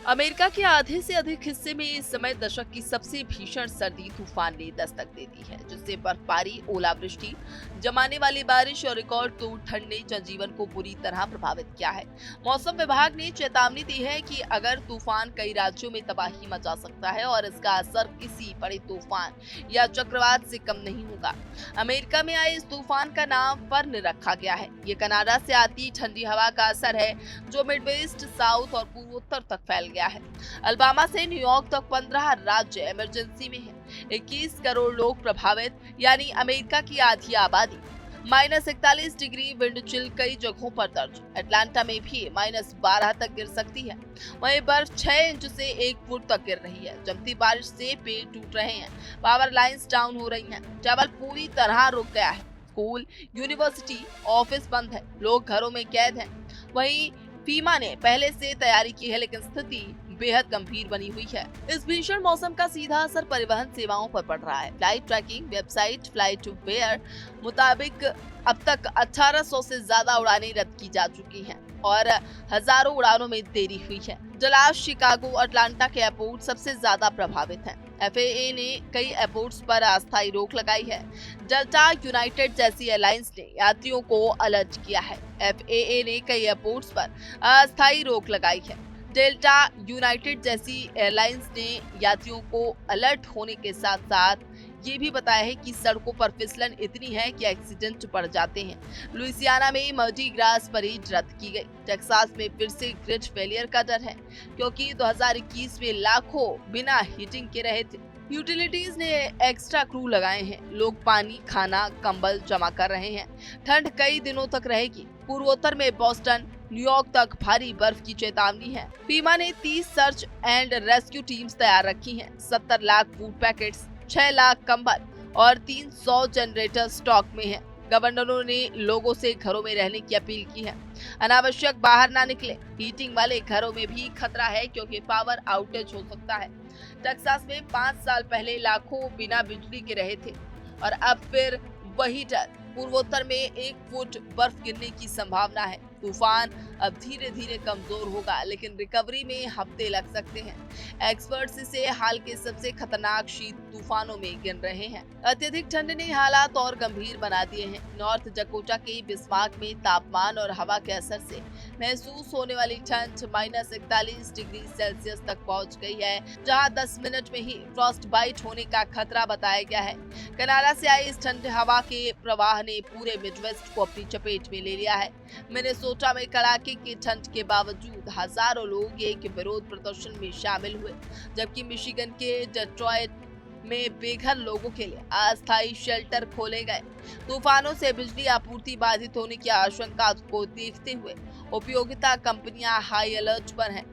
America के आधे से अधिक हिस्से में इस समय दशक की सबसे भीषण सर्दी तूफान ने दस्तक दे दी है, जिससे बर्फबारी, ओलावृष्टि, जमाने वाली बारिश और रिकॉर्ड तोड़ ठंड ने जनजीवन को बुरी तरह प्रभावित किया है। मौसम विभाग ने चेतावनी दी है कि अगर तूफान कई राज्यों में तबाही मचा सकता है और इसका असर किसी बड़े तूफान या चक्रवात से कम नहीं होगा। अमेरिका में आए इस तूफान का नाम फर्न रखा गया है। ये कनाडा से आती ठंडी हवा का असर है, जो मिडवेस्ट, साउथ और पूर्वोत्तर तक फैल गया है। अल्बामा से न्यूयॉर्क तक 15 राज्य इमरजेंसी में हैं। 21 करोड़ लोग प्रभावित, यानी अमेरिका की आधी आबादी। -41 डिग्री विंड चिल कई जगहों पर दर्ज। अटलांटा में भी -12 तक गिर सकती है। वहीं बर्फ 6 इंच से 1 फुट तक गिर रही है। जमती बारिश से पेड़ टूट रहे हैं, पावर लाइंस डाउन हो रही हैं, ट्रैवल पूरी तरह रुक गया है। स्कूल, यूनिवर्सिटी, ऑफिस बंद है, लोग घरों में कैद हैं। वहीं फीमा ने पहले से तैयारी की है, लेकिन स्थिति बेहद गंभीर बनी हुई है। इस भीषण मौसम का सीधा असर परिवहन सेवाओं पर पड़ रहा है। फ्लाइट ट्रैकिंग वेबसाइट फ्लाइट टू वेयर मुताबिक अब तक 1800 से ज्यादा उड़ानें रद्द की जा चुकी हैं और हजारों उड़ानों में देरी हुई है। डलास, शिकागो, अटलांटा के एयरपोर्ट सबसे ज्यादा प्रभावित हैं। एफएए ने कई एयरपोर्ट्स पर अस्थायी रोक लगाई है। डेल्टा, यूनाइटेड जैसी एयरलाइंस ने यात्रियों को अलर्ट किया है। एफएए ने कई एयरपोर्ट्स पर अस्थायी रोक लगाई है। डेल्टा, यूनाइटेड जैसी एयरलाइंस ने यात्रियों को अलर्ट होने के साथ साथ ये भी बताया है कि सड़कों पर फिसलन इतनी है कि एक्सीडेंट बढ़ जाते हैं। लुइसियाना में मर्डी ग्रास परेड रद्द की गई। टेक्सास में फिर से ग्रिड फेलियर का डर है, क्योंकि 2021 में लाखों बिना हीटिंग के रहे थे। यूटिलिटीज ने एक्स्ट्रा क्रू लगाए हैं। लोग पानी, खाना, कंबल जमा कर रहे हैं। ठंड कई दिनों तक रहेगी। पूर्वोत्तर में बोस्टन, न्यूयॉर्क तक भारी बर्फ की चेतावनी है। फीमा ने 30 सर्च एंड रेस्क्यू टीम्स तैयार रखी हैं। 70 लाख फूड पैकेट्स, 6 लाख कंबल और 300 जनरेटर स्टॉक में हैं। गवर्नरों ने लोगों से घरों में रहने की अपील की है। अनावश्यक बाहर ना निकले। हीटिंग वाले घरों में भी खतरा है, क्योंकि पावर आउटेज हो सकता है। टेक्सास में 5 साल पहले लाखों बिना बिजली के रहे थे और अब फिर वही डर। पूर्वोत्तर में 1 फुट बर्फ गिरने की संभावना है। तूफान अब धीरे धीरे कमजोर होगा, लेकिन रिकवरी में हफ्ते लग सकते हैं। एक्सपर्ट्स इसे हाल के सबसे खतरनाक शीत तूफानों में गिन रहे हैं। अत्यधिक ठंड ने हालात और गंभीर बना दिए हैं। नॉर्थ डकोटा के बिस्मार्क में तापमान और हवा के असर से महसूस होने वाली ठंड -41 डिग्री सेल्सियस तक पहुंच गई है, जहां 10 मिनट में ही फ्रॉस्ट बाइट होने का खतरा बताया गया है। कनाडा से आई इस ठंडी हवा के प्रवाह ने पूरे मिडवेस्ट को अपनी चपेट में ले लिया है। मिनेसोटा में कड़ाके की ठंड के बावजूद हजारों लोग एक विरोध प्रदर्शन में शामिल हुए, जबकि मिशिगन के डेट्रॉयट में बेघर लोगों के लिए अस्थायी शेल्टर खोले गए। तूफानों से बिजली आपूर्ति बाधित होने की आशंका को देखते हुए उपयोगिता कंपनियां हाई अलर्ट पर हैं।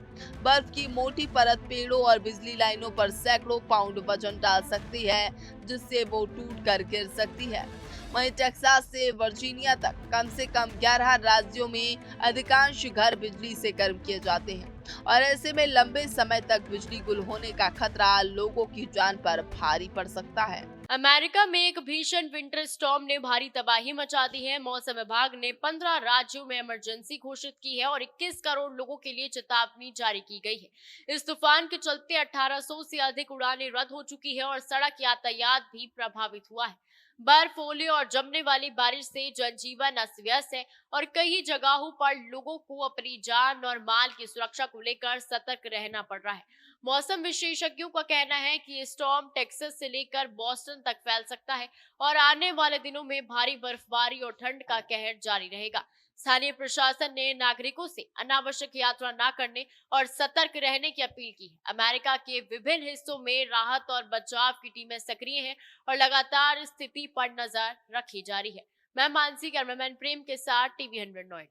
बर्फ की मोटी परत पेड़ों और बिजली लाइनों पर सैकड़ों पाउंड वजन डाल सकती है, जिससे वो टूट कर गिर सकती है। वहीं टेक्सास से वर्जीनिया तक कम से कम 11 राज्यों में अधिकांश घर बिजली से गर्म किए जाते हैं और ऐसे में लंबे समय तक बिजली गुल होने का खतरा लोगों की जान पर भारी पड़ सकता है। अमेरिका में एक भीषण विंटर स्टॉर्म ने भारी तबाही मचा दी है। मौसम विभाग ने 15 राज्यों में इमरजेंसी घोषित की है और 21 करोड़ लोगों के लिए चेतावनी जारी की गई है। इस तूफान के चलते 1800 से अधिक उड़ानें रद्द हो चुकी है और सड़क यातायात भी प्रभावित हुआ है। बर्फ, ओले और जमने वाली बारिश से जनजीवन अस्त व्यस्त है और कई जगहों पर लोगों को अपनी जान और माल की सुरक्षा को लेकर सतर्क रहना पड़ रहा है। मौसम विशेषज्ञों का कहना है कि ये स्टॉर्म टेक्सास से लेकर बॉस्टन तक फैल सकता है और आने वाले दिनों में भारी बर्फबारी और ठंड का कहर जारी रहेगा। स्थानीय प्रशासन ने नागरिकों से अनावश्यक यात्रा न करने और सतर्क रहने की अपील की है। अमेरिका के विभिन्न हिस्सों में राहत और बचाव की टीमें सक्रिय हैं और लगातार स्थिति पर नजर रखी जा रही है। मैं मानसी कैमरामैन प्रेम के साथ टीवी 100 नोएडा।